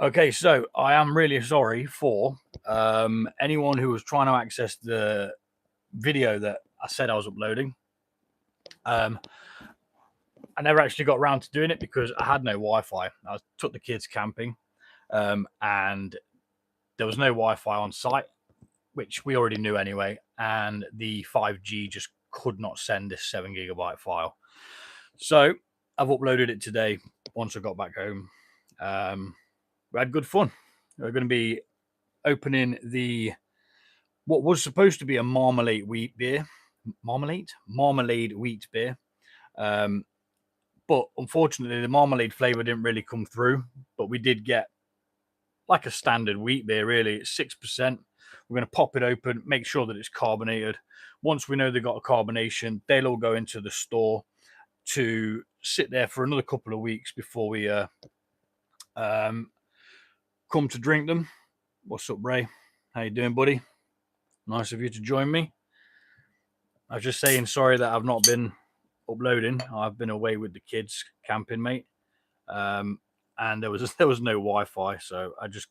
Okay, so I am really sorry for anyone who was trying to access the video that I said I was uploading. I never actually got around to doing it because I had no Wi-Fi. I took the kids camping, and there was no Wi-Fi on site, which we already knew anyway, and the 5G just could not send this 7 GB file. So I've uploaded it today once I got back home. We had good fun. We're going to be opening what was supposed to be a marmalade wheat beer. Marmalade wheat beer. But unfortunately, the marmalade flavor didn't really come through. But we did get like a standard wheat beer, really. It's 6%. We're going to pop it open, make sure that it's carbonated. Once we know they've got a carbonation, they'll all go into the store to sit there for another couple of weeks before we come to drink them. What's up, Ray? How you doing, buddy? Nice of you to join me. I was just saying sorry that I've not been uploading. I've been away with the kids camping, mate. And there was no Wi-Fi, so I just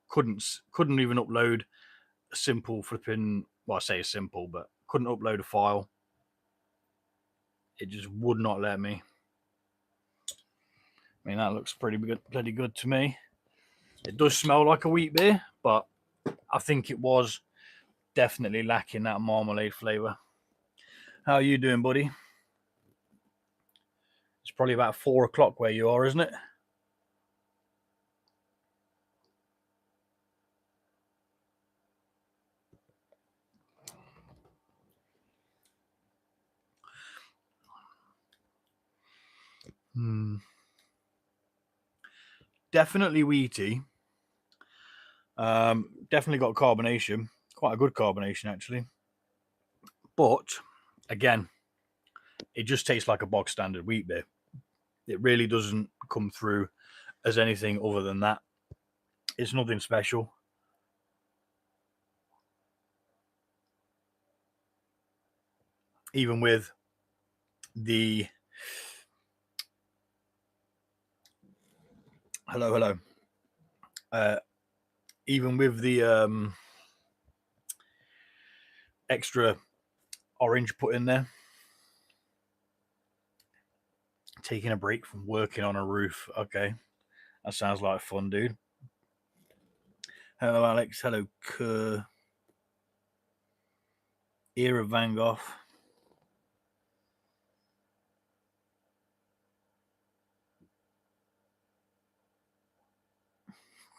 couldn't even upload a simple flipping. Well, I say simple, but couldn't upload a file. It just would not let me. I mean, that looks bloody good to me. It does smell like a wheat beer, but I think it was definitely lacking that marmalade flavor. How are you doing, buddy? It's probably about 4 o'clock where you are, isn't it? Definitely wheaty. Definitely got carbonation. Quite a good carbonation, actually. But, again, it just tastes like a box standard wheat beer. It really doesn't come through as anything other than that. It's nothing special. Even with the... Hello. Even with the extra orange put in there. Taking a break from working on a roof. Okay. That sounds like fun, dude. Hello, Alex. Hello, Kerr. Ear of Van Gogh.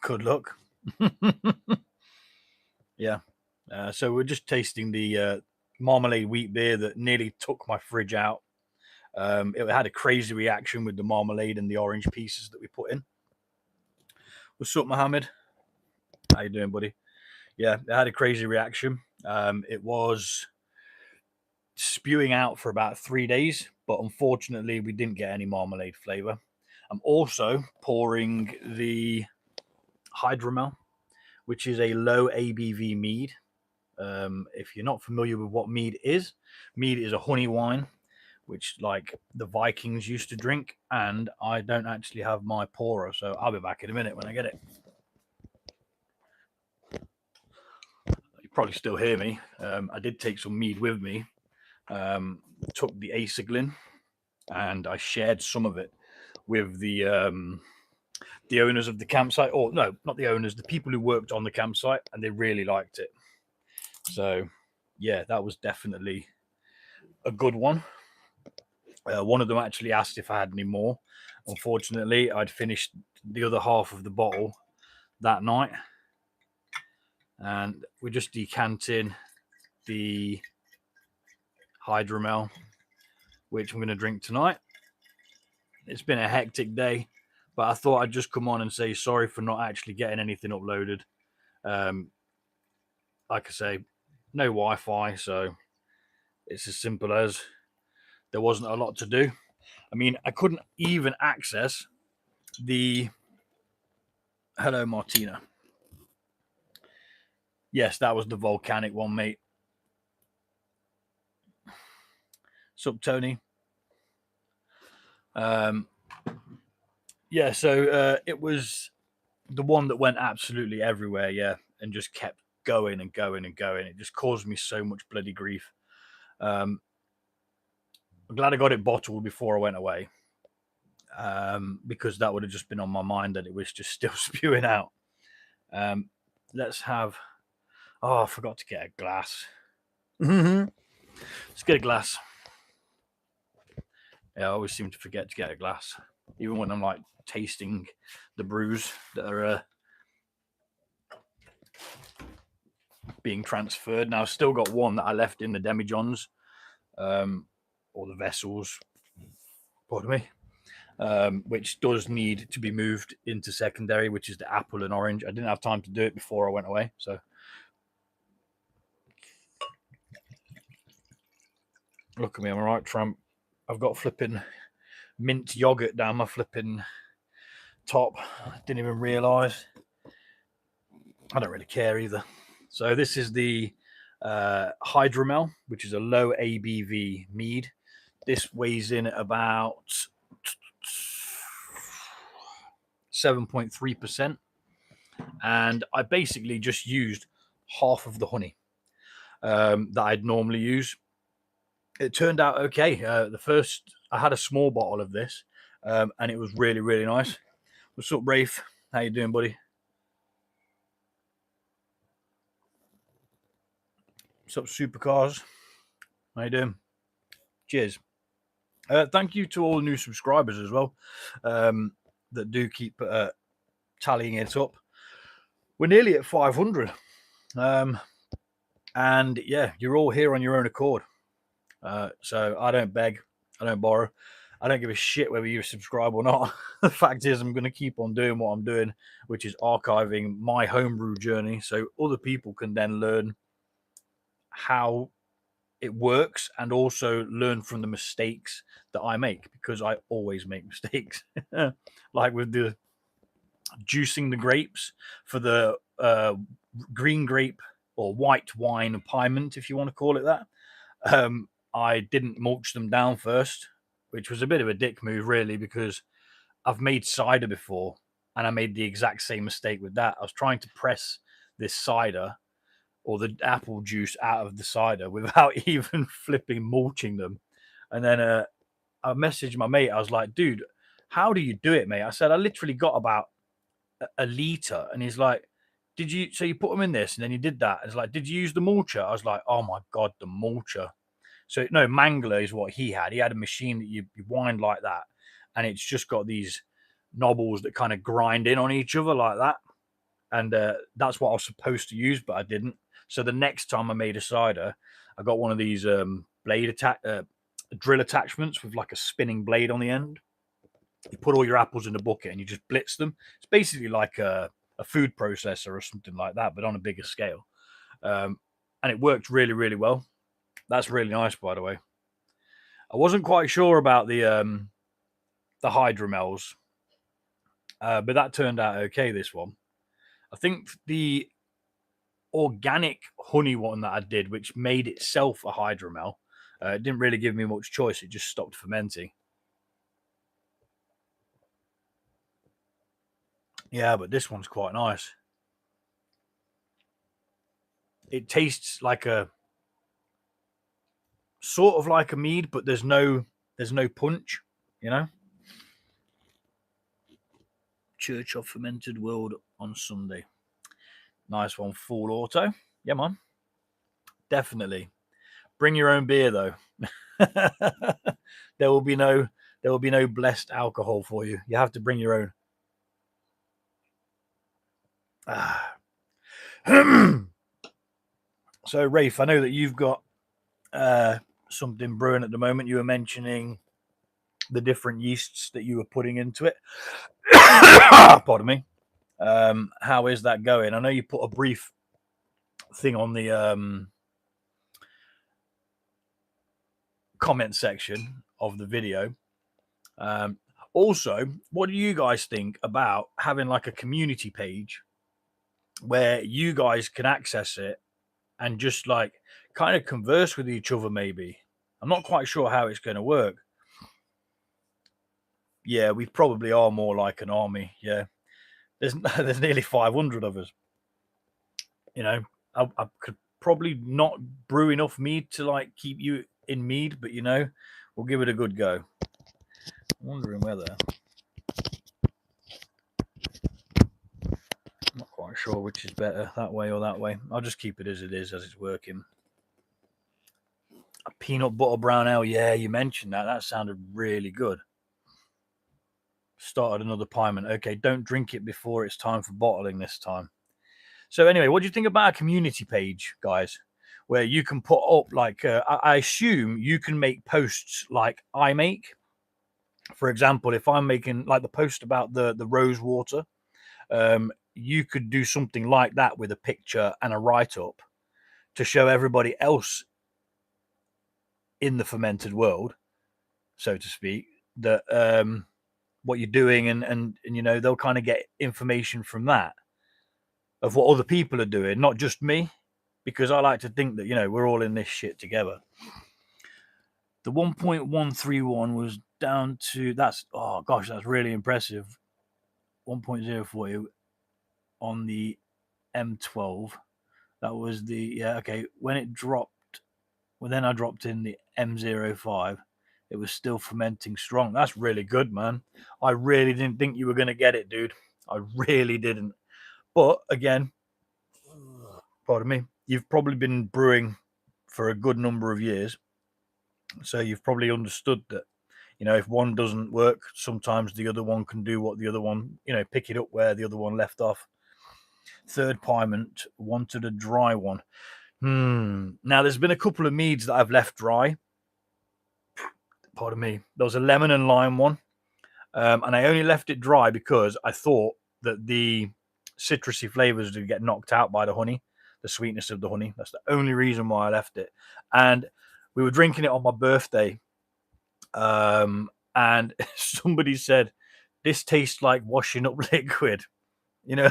Good luck. Yeah. So we're just tasting the marmalade wheat beer that nearly took my fridge out. It had a crazy reaction with the marmalade and the orange pieces that we put in. What's up, Mohammed? How you doing, buddy? Yeah, it had a crazy reaction. It was spewing out for about 3 days, but unfortunately we didn't get any marmalade flavor. I'm also pouring the hydromel, which is a low ABV mead. If you're not familiar with what mead is a honey wine, which like the Vikings used to drink, and I don't actually have my pourer, so I'll be back in a minute when I get it. You probably still hear me. I did take some mead with me. Took the Acerglyn, and I shared some of it with the owners of the campsite. Or no, not the owners, the people who worked on the campsite, and they really liked it. So yeah, that was definitely a good one. One of them actually asked if I had any more. Unfortunately, I'd finished the other half of the bottle that night, and we're just decanting the hydromel, which I'm going to drink tonight. It's been a hectic day, but I thought I'd just come on and say sorry for not actually getting anything uploaded. Like I say, no Wi-Fi, so it's as simple as there wasn't a lot to do. I mean, I couldn't even access the... Hello, Martina. Yes, that was the volcanic one, mate. Sup, Tony? Yeah, so it was the one that went absolutely everywhere, yeah, and just kept going and going and going. It just caused me so much bloody grief. I'm glad I got it bottled before I went away, because that would have just been on my mind that it was just still spewing out. Let's have. Oh, I forgot to get a glass. Let's get a glass. Yeah, I always seem to forget to get a glass, even when I'm like tasting the brews that are being transferred. Now, I've still got one that I left in the demijohns, or the vessels, pardon me, which does need to be moved into secondary, which is the apple and orange. I didn't have time to do it before I went away, so. Look at me, I'm a right tramp. I've got flipping mint yogurt down my flipping top. Didn't even realise. I don't really care either. So this is the hydromel, which is a low ABV mead. This weighs in at about 7.3%. And I basically just used half of the honey that I'd normally use. It turned out okay. I had a small bottle of this, and it was really, really nice. What's up, Rafe? How you doing, buddy? What's up, Supercars? How you doing? Cheers. Thank you to all the new subscribers as well, that do keep tallying it up. We're nearly at 500. And yeah, you're all here on your own accord. So I don't beg, I don't borrow. I don't give a shit whether you subscribe or not. The fact is, I'm going to keep on doing what I'm doing, which is archiving my homebrew journey so other people can then learn how it works and also learn from the mistakes that I make, because I always make mistakes. Like with the juicing the grapes for the green grape or white wine piment, if you want to call it that. I didn't mulch them down first, which was a bit of a dick move, really, because I've made cider before and I made the exact same mistake with that. I was trying to press this cider or the apple juice out of the cider without even flipping mulching them. And then I messaged my mate. I was like, dude, how do you do it, mate? I said, I literally got about a litre. And he's like, so you put them in this and then you did that? It's like, did you use the mulcher? I was like, oh my God, the mulcher. So no, mangler is what he had. He had a machine that you wind like that. And it's just got these knobbles that kind of grind in on each other like that. And that's what I was supposed to use, but I didn't. So the next time I made a cider, I got one of these drill attachments with like a spinning blade on the end. You put all your apples in a bucket and you just blitz them. It's basically like a food processor or something like that, but on a bigger scale. And it worked really, really well. That's really nice, by the way. I wasn't quite sure about the hydromels, but that turned out okay, this one. I think the organic honey one that I did, which made itself a hydromel, it didn't really give me much choice. It just stopped fermenting. Yeah, but this one's quite nice. It tastes like a sort of like a mead, but there's no punch, you know. Church of Fermented World on Sunday. Nice one, full auto. Yeah, man. Definitely. Bring your own beer though. There will be no blessed alcohol for you. You have to bring your own. So, Rafe, I know that you've got something brewing at the moment. You were mentioning the different yeasts that you were putting into it. Pardon me. How is that going? I know you put a brief thing on the comment section of the video. Also, what do you guys think about having like a community page where you guys can access it and just like kind of converse with each other? Maybe. I'm not quite sure how it's going to work. Yeah, we probably are more like an army. Yeah, there's nearly 500 of us. You know, I could probably not brew enough mead to like keep you in mead, but you know, we'll give it a good go. I'm wondering whether, I'm not quite sure which is better, that way or that way. I'll just keep it as it is, as it's working. A peanut butter brown ale, yeah, you mentioned that. That sounded really good. Started another piment. Okay, don't drink it before it's time for bottling this time. So anyway, what do you think about a community page, guys, where you can put up like I assume you can make posts like I make. For example, if I'm making like the post about the rose water, you could do something like that with a picture and a write up to show everybody else in the fermented world, so to speak, that what you're doing, and you know, they'll kind of get information from that of what other people are doing, not just me, because I like to think that, you know, we're all in this shit together. The 1.131 was down to, that's, oh gosh, that's really impressive. 1.040 on the M12. That was the, yeah, okay. When it dropped, well, then I dropped in the M05. It was still fermenting strong. That's really good, man. I really didn't think you were going to get it, dude. I really didn't. But again, pardon me, you've probably been brewing for a good number of years. So you've probably understood that, you know, if one doesn't work, sometimes the other one can do what the other one, you know, pick it up where the other one left off. Third piment, wanted a dry one. Now, there's been a couple of meads that I've left dry. Pardon me. There was a lemon and lime one. And I only left it dry because I thought that the citrusy flavors would get knocked out by the honey, the sweetness of the honey. That's the only reason why I left it. And we were drinking it on my birthday. And somebody said, this tastes like washing up liquid, you know.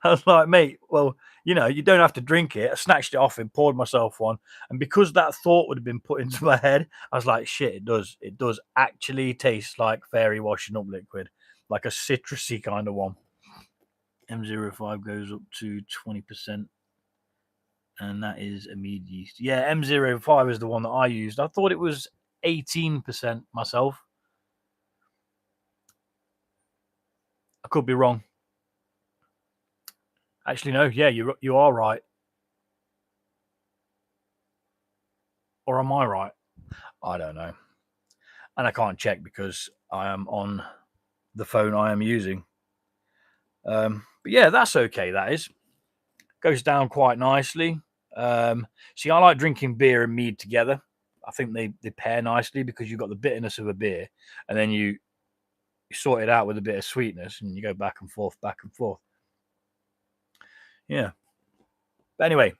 I was like, mate, well, you know, you don't have to drink it. I snatched it off and poured myself one. And because that thought would have been put into my head, I was like, shit, it does. It does actually taste like fairy washing up liquid, like a citrusy kind of one. M05 goes up to 20%. And that is a mead yeast. Yeah, M05 is the one that I used. I thought it was 18% myself. I could be wrong. Actually, no. Yeah, you are right. Or am I right? I don't know. And I can't check because I am on the phone I am using. But yeah, that's okay. That is. Goes down quite nicely. See, I like drinking beer and mead together. I think they pair nicely because you've got the bitterness of a beer and then you sort it out with a bit of sweetness and you go back and forth, back and forth. Yeah. But anyway,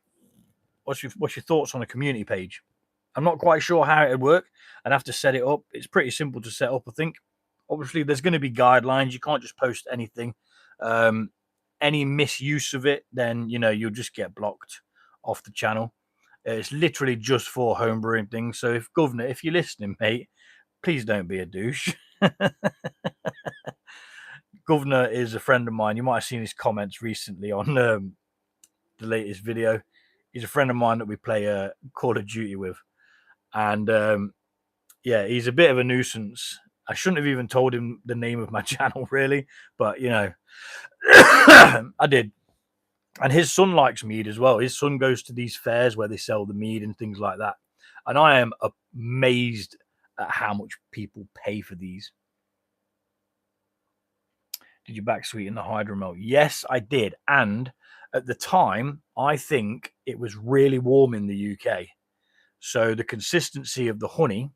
what's your thoughts on a community page? I'm not quite sure how it would work. I'd have to set it up. It's pretty simple to set up, I think. Obviously, there's going to be guidelines. You can't just post anything. Any misuse of it, then, you know, you'll just get blocked off the channel. It's literally just for homebrewing things. So if Governor, if you're listening, mate, please don't be a douche. Governor is a friend of mine. You might have seen his comments recently on the latest video. He's a friend of mine that we play Call of Duty with. And yeah, he's a bit of a nuisance. I shouldn't have even told him the name of my channel, really. But, you know, I did. And his son likes mead as well. His son goes to these fairs where they sell the mead and things like that. And I am amazed at how much people pay for these. Did you back sweeten the hydromel? Yes, I did. And at the time, I think it was really warm in the UK. So the consistency of the honey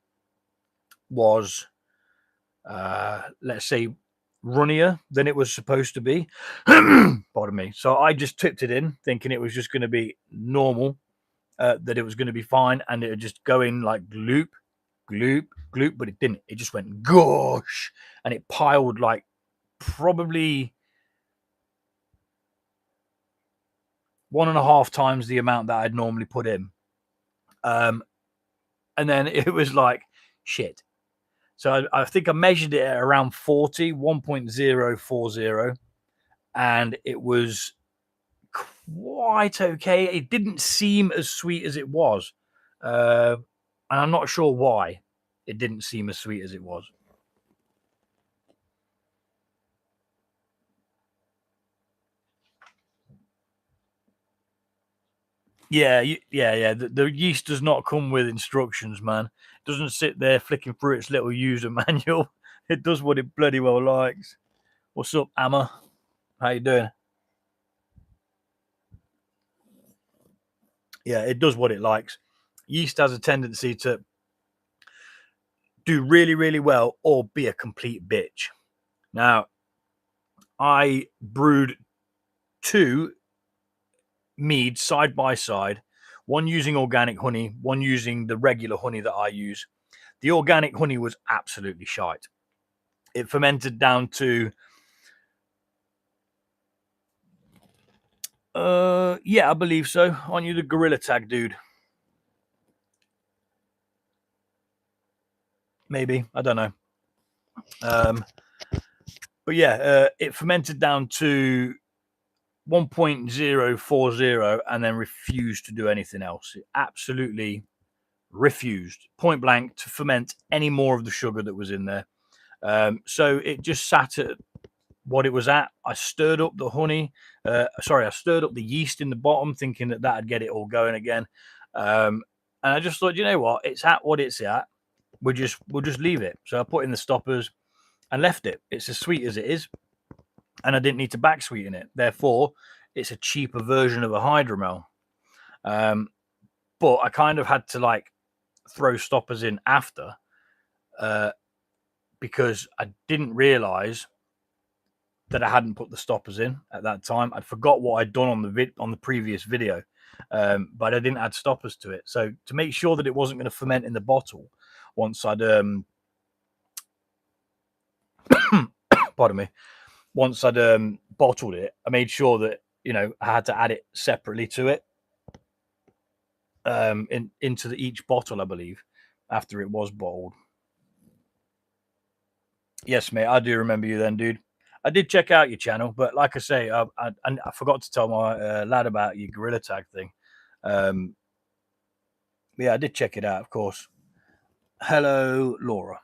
was, let's say, runnier than it was supposed to be. Pardon me. So I just tipped it in, thinking it was just going to be normal, that it was going to be fine, and it would just go in like gloop, gloop, gloop, but it didn't. It just went gosh, and it piled like probably 1.5 times the amount that I'd normally put in. And then it was like, shit. So I think I measured it at around 40, 1.040, and it was quite okay. It didn't seem as sweet as it was. And I'm not sure why it didn't seem as sweet as it was. Yeah, yeah. The yeast does not come with instructions, man. It doesn't sit there flicking through its little user manual. It does what it bloody well likes. What's up, Emma? How you doing? Yeah, it does what it likes. Yeast has a tendency to do really, really well or be a complete bitch. Now, I brewed 2 meads side by side, one using organic honey, one using the regular honey that I use. The organic honey was absolutely shite. It fermented down to yeah, I believe so. Aren't you the gorilla tag dude? Maybe, I don't know. But yeah, it fermented down to 1.040 and then refused to do anything else. It absolutely refused, point blank, to ferment any more of the sugar that was in there. So it just sat at what it was at. I stirred up the honey. I stirred up the yeast in the bottom, thinking that that'd get it all going again. And I just thought, you know what? It's at what it's at. We'll just leave it. So I put in the stoppers and left it. It's as sweet as it is, and I didn't need to back sweeten it. Therefore, it's a cheaper version of a hydromel. But I kind of had to like throw stoppers in after because I didn't realize that I hadn't put the stoppers in at that time. I'd forgot what I'd done on the previous video, but I didn't add stoppers to it. So to make sure that it wasn't going to ferment in the bottle, once I'd pardon me, once I'd bottled it, I made sure that I had to add it separately to it, into each bottle, I believe, after it was bottled. Yes, mate, I do remember you then, dude. I did check out your channel, but like I say, I forgot to tell my lad about your gorilla tag thing. Yeah, I did check it out, of course. Hello, Laura.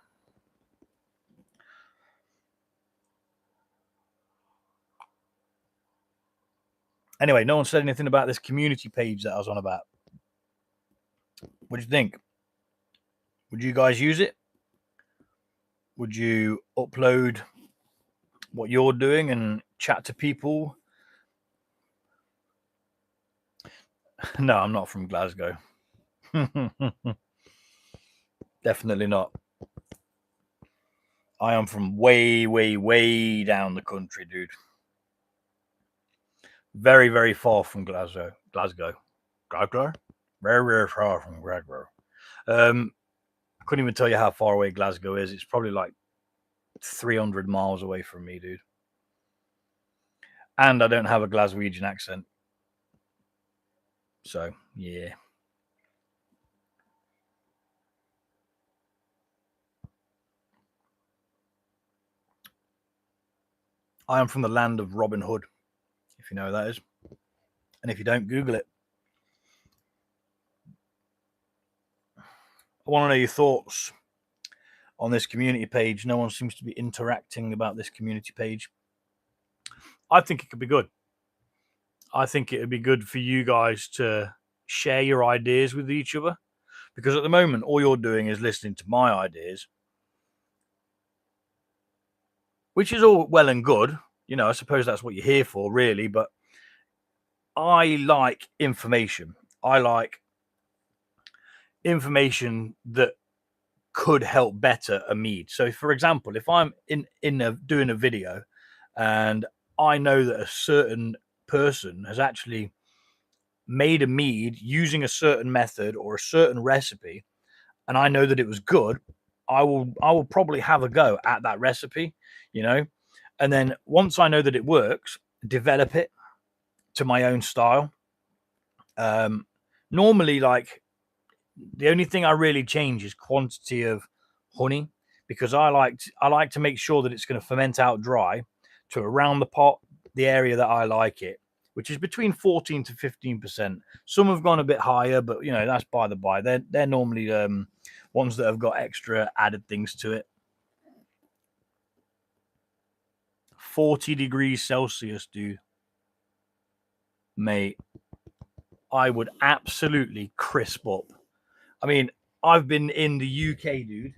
Anyway, no one said anything about this community page that I was on about. What do you think? Would you guys use it? Would you upload what you're doing and chat to people? No, I'm not from Glasgow. Definitely not. I am from way, way, way down the country, dude. Very, very far from Glasgow. Glasgow. Very, very far from Glasgow. I couldn't even tell you how far away Glasgow is. It's probably like 300 miles away from me, dude. And I don't have a Glaswegian accent. So, yeah. I am from the land of Robin Hood, if you know who that is. And if you don't, Google it. I want to know your thoughts on this community page. No one seems to be interacting about this community page. I think it could be good. I think it would be good for you guys to share your ideas with each other, because at the moment, all you're doing is listening to my ideas, which is all well and good. I suppose that's what you're here for, really. But I like information. I like information that could help better a mead. So, for example, if I'm doing a video and I know that a certain person has actually made a mead using a certain method or a certain recipe, and I know that it was good, I will probably have a go at that recipe, and then once I know that it works, develop it to my own style. Normally, like, the only thing I really change is quantity of honey, because I like to make sure that it's going to ferment out dry to around the pot, the area that I like it, which is between 14 to 15%. Some have gone a bit higher, but you know, that's by the by. They're normally ones that have got extra added things to it. 40 degrees Celsius, dude. Mate, I would absolutely crisp up. I mean, I've been in the UK, dude,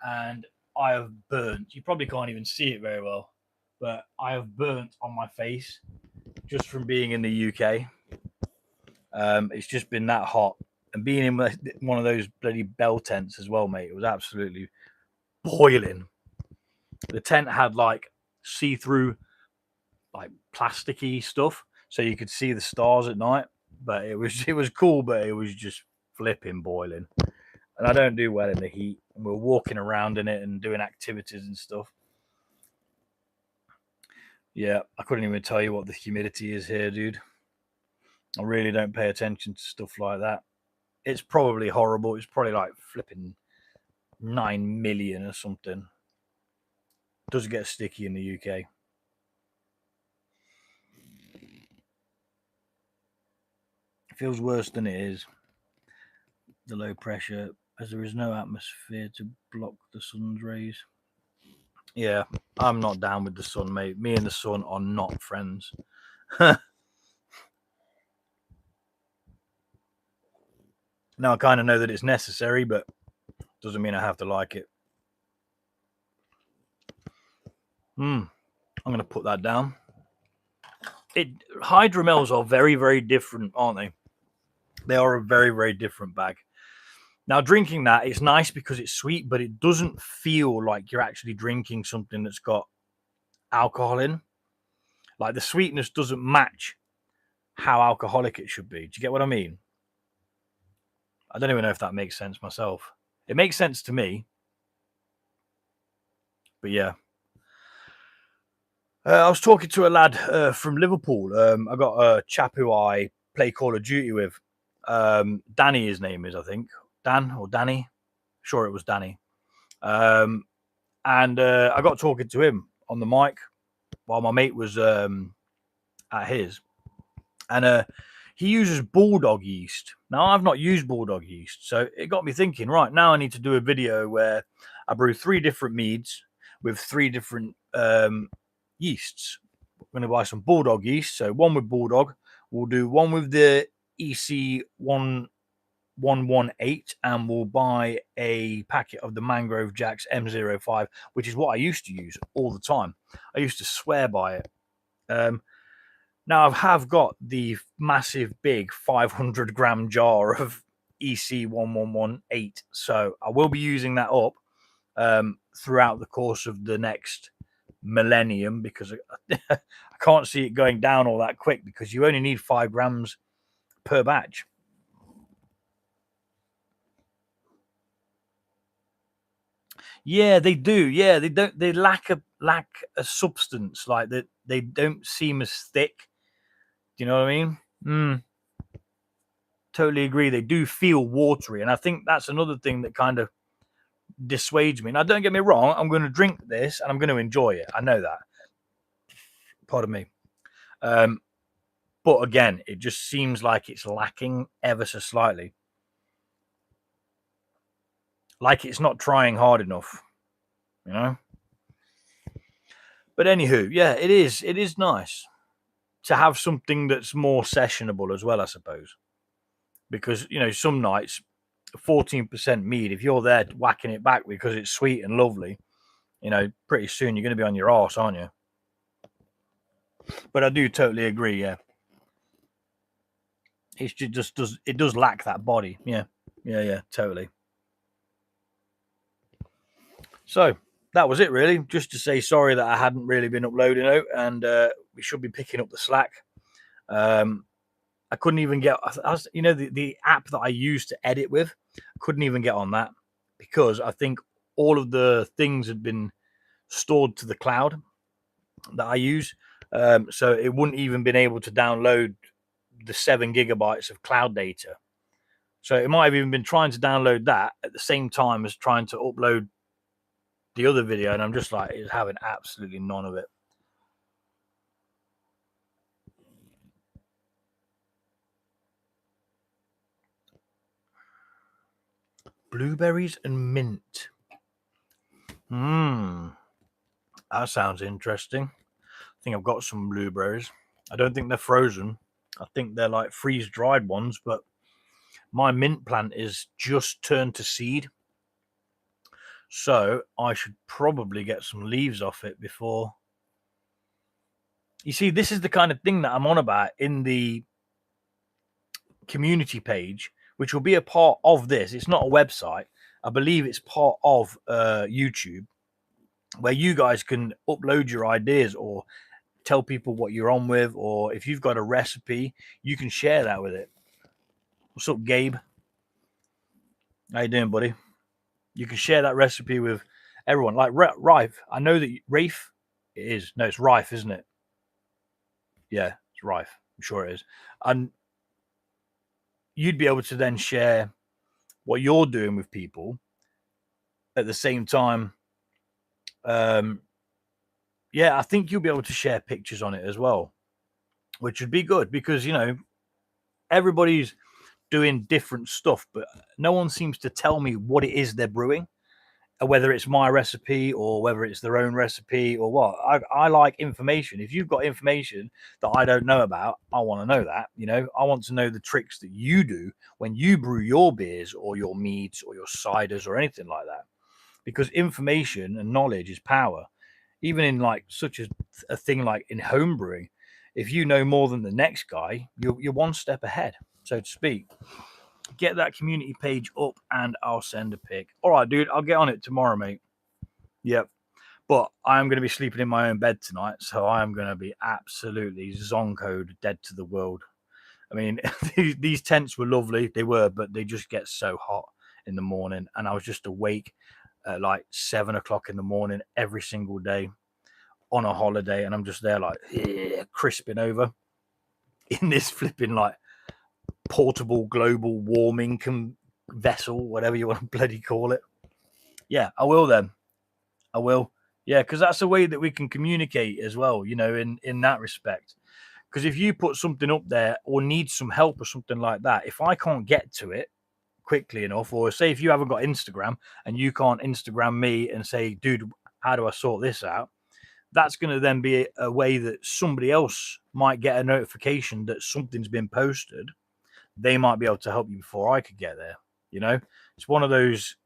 and I have burnt. You probably can't even see it very well, but I have burnt on my face just from being in the UK. It's just been that hot, and being in one of those bloody bell tents as well, mate. It was absolutely boiling. The tent had like see-through, like plasticky stuff, so you could see the stars at night. But it was cool, but it was just flipping boiling. And I don't do well in the heat. And we're walking around in it and doing activities and stuff. Yeah, I couldn't even tell you what the humidity is here, dude. I really don't pay attention to stuff like that. It's probably horrible. It's probably like flipping 9 million or something. It does get sticky in the UK. It feels worse than it is. The low pressure, as there is no atmosphere to block the sun's rays. Yeah, I'm not down with the sun, mate. Me and the sun are not friends. Now, I kind of know that it's necessary, but doesn't mean I have to like it. I'm going to put that down. Hydromels are very, very different, aren't they? They are a very, very different bag. Now, drinking that, it's nice because it's sweet, but it doesn't feel like you're actually drinking something that's got alcohol in. Like the sweetness doesn't match how alcoholic it should be. Do you get what I mean? I don't even know if that makes sense myself. It makes sense to me. But yeah. I was talking to a lad from Liverpool. I got a chap who I play Call of Duty with. Danny, his name is, I think. Dan or Danny. Sure, it was Danny. And I got talking to him on the mic while my mate was at his. And he uses bulldog yeast. Now, I've not used bulldog yeast, so it got me thinking, right, now I need to do a video where I brew 3 different meads with 3 different yeasts. I'm going to buy some bulldog yeast, so one with bulldog. We'll do one with the EC1118, and we'll buy a packet of the Mangrove Jacks M05, which is what I used to use all the time. I used to swear by it. Now, I have got the massive, big 500-gram jar of EC1118, so I will be using that up throughout the course of the next millennium, because I can't see it going down all that quick, because you only need 5 grams per batch. Yeah, they do. Yeah, they don't. They lack a substance, like that. They don't seem as thick. Do you know what I mean? Totally agree. They do feel watery, and I think that's another thing that kind of dissuades me. Now, don't get me wrong. I'm going to drink this, and I'm going to enjoy it. I know that. Pardon me. But again, it just seems like it's lacking ever so slightly. Like it's not trying hard enough, you know? But anywho, yeah, it is nice to have something that's more sessionable as well, I suppose. Because, you know, some nights, 14% mead, if you're there whacking it back because it's sweet and lovely, you know, pretty soon you're going to be on your arse, aren't you? But I do totally agree, yeah. It just does lack that body. Yeah, totally. So that was it, really. Just to say sorry that I hadn't really been uploading out, and we should be picking up the slack. I couldn't even get, you know, the app that I used to edit with, I couldn't even get on that because I think all of the things had been stored to the cloud that I use. So it wouldn't even been able to download the 7 gigabytes of cloud data. So it might have even been trying to download that at the same time as trying to upload the other video, and I'm just like, it's having absolutely none of it. Blueberries and mint. That sounds interesting. I think I've got some blueberries. I don't think they're frozen. I think they're like freeze-dried ones, but my mint plant is just turned to seed. So I should probably get some leaves off it before. You see, this is the kind of thing that I'm on about in the community page, which will be a part of this. It's not a website. I believe it's part of YouTube, where you guys can upload your ideas or tell people what you're on with, or if you've got a recipe, you can share that with it. What's up, Gabe? How you doing, buddy? You can share that recipe with everyone. Like Rife. I know that Rafe it is. No, it's Rife, isn't it? Yeah, it's Rife. I'm sure it is. And you'd be able to then share what you're doing with people at the same time. Yeah, I think you'll be able to share pictures on it as well, which would be good because, you know, everybody's doing different stuff, but no one seems to tell me what it is they're brewing, whether it's my recipe or whether it's their own recipe or what. I like information. If you've got information that I don't know about, I want to know that. You know, I want to know the tricks that you do when you brew your beers or your meads or your ciders or anything like that, because information and knowledge is power. Even in like such a thing like in home brewing, if you know more than the next guy, you're one step ahead, so to speak. Get that community page up and I'll send a pic. All right, dude, I'll get on it tomorrow, mate. Yep. But I'm going to be sleeping in my own bed tonight, so I'm going to be absolutely zonkoed, dead to the world. I mean, these tents were lovely. They were, but they just get so hot in the morning. And I was just awake at like 7 o'clock in the morning every single day on a holiday. And I'm just there like crisping over in this flipping like portable global warming vessel, whatever you want to bloody call it. Yeah, I will then. I will. Yeah, because that's a way that we can communicate as well, you know, in that respect. Because if you put something up there or need some help or something like that, if I can't get to it quickly enough, or say if you haven't got Instagram and you can't Instagram me and say, dude, how do I sort this out? That's going to then be a way that somebody else might get a notification that something's been posted. They might be able to help you before I could get there. You know, it's one of those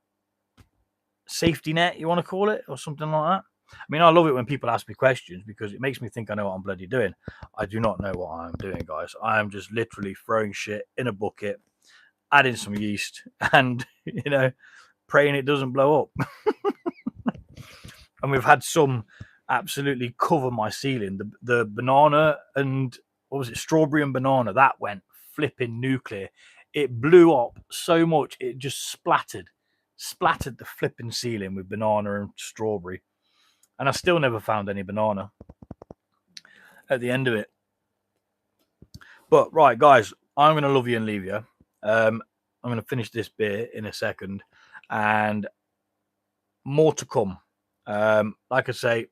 safety net, you want to call it, or something like that. I mean, I love it when people ask me questions because it makes me think I know what I'm bloody doing. I do not know what I'm doing, guys. I am just literally throwing shit in a bucket, adding some yeast, and, you know, praying it doesn't blow up. And we've had some absolutely cover my ceiling. The banana and, what was it, strawberry and banana, that went flipping nuclear. It blew up so much, it just splattered the flipping ceiling with banana and strawberry. And I still never found any banana at the end of it. But right, guys, I'm going to love you and leave you. I'm going to finish this beer in a second, and more to come. Like I say,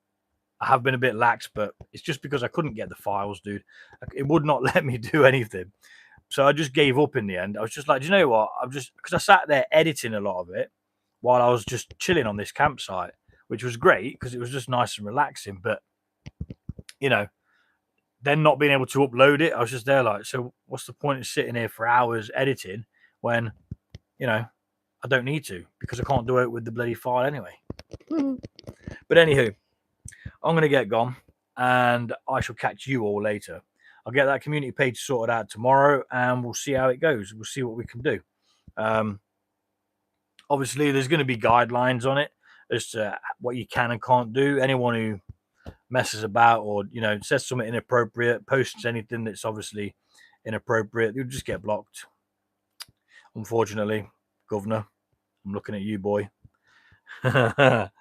I have been a bit lax, but it's just because I couldn't get the files, dude. It would not let me do anything. So I just gave up in the end. I was just like, do you know what? Because I sat there editing a lot of it while I was just chilling on this campsite, which was great because it was just nice and relaxing. But, you know, then not being able to upload it, I was just there like, so what's the point of sitting here for hours editing when, you know, I don't need to because I can't do it with the bloody file anyway. But anywho, I'm going to get gone and I shall catch you all later. I'll get that community page sorted out tomorrow and we'll see how it goes. We'll see what we can do. Obviously, there's going to be guidelines on it as to what you can and can't do. Anyone who messes about or, you know, says something inappropriate, posts anything that's obviously inappropriate, you'll just get blocked. Unfortunately, Governor, I'm looking at you, boy. Right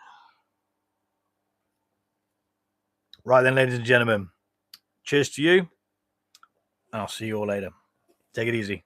then, ladies and gentlemen, cheers to you, and I'll see you all later. Take it easy.